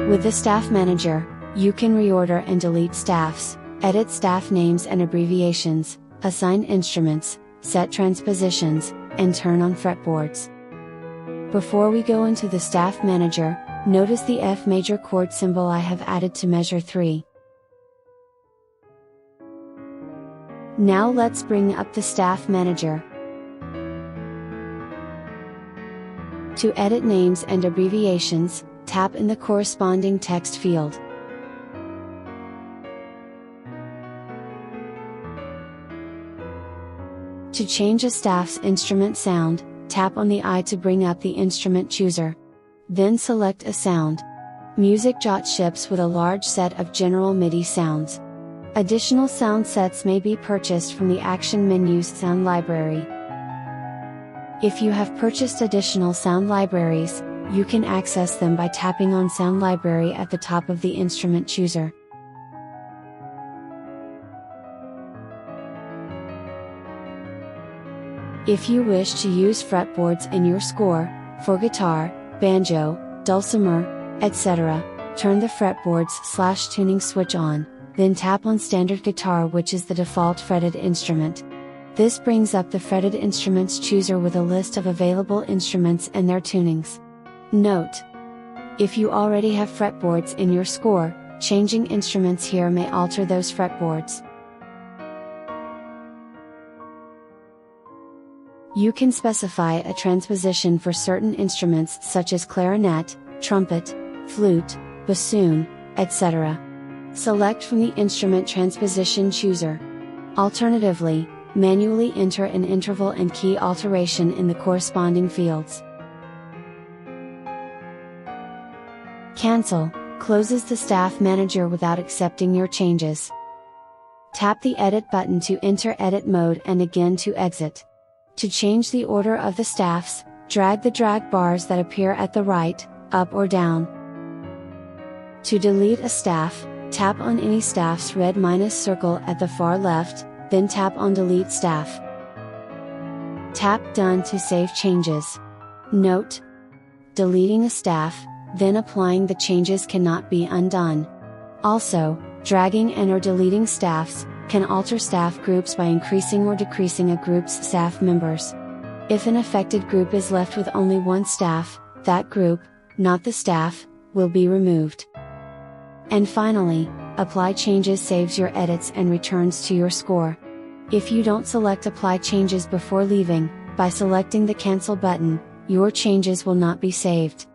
With the Staff Manager, you can reorder and delete staffs, edit staff names and abbreviations, assign instruments, set transpositions, and turn on fretboards. Before we go into the Staff Manager, notice the F major chord symbol I have added to measure 3. Now let's bring up the Staff Manager. To edit names and abbreviations, tap in the corresponding text field. To change a staff's instrument sound, tap on the eye to bring up the instrument chooser. Then select a sound. MusicJOT ships with a large set of general MIDI sounds. Additional sound sets may be purchased from the Action menu's sound library. If you have purchased additional sound libraries, you can access them by tapping on Sound Library at the top of the instrument chooser. If you wish to use fretboards in your score, for guitar, banjo, dulcimer, etc., turn the fretboards/tuning switch on, then tap on standard guitar, which is the default fretted instrument. This brings up the fretted instruments chooser with a list of available instruments and their tunings. Note: if you already have fretboards in your score, changing instruments here may alter those fretboards. You can specify a transposition for certain instruments such as clarinet, trumpet, flute, bassoon, etc. Select from the Instrument Transposition chooser. Alternatively, manually enter an interval and key alteration in the corresponding fields. Cancel closes the Staff Manager without accepting your changes. Tap the Edit button to enter edit mode and again to exit. To change the order of the staffs, drag the drag bars that appear at the right, up or down. To delete a staff, tap on any staff's red minus circle at the far left, then tap on Delete Staff. Tap Done to save changes. Note: deleting a staff, then applying the changes cannot be undone. Also, dragging and/or deleting staffs can alter staff groups by increasing or decreasing a group's staff members. If an affected group is left with only one staff, that group, not the staff, will be removed. And finally, Apply Changes saves your edits and returns to your score. If you don't select Apply Changes before leaving, by selecting the Cancel button, your changes will not be saved.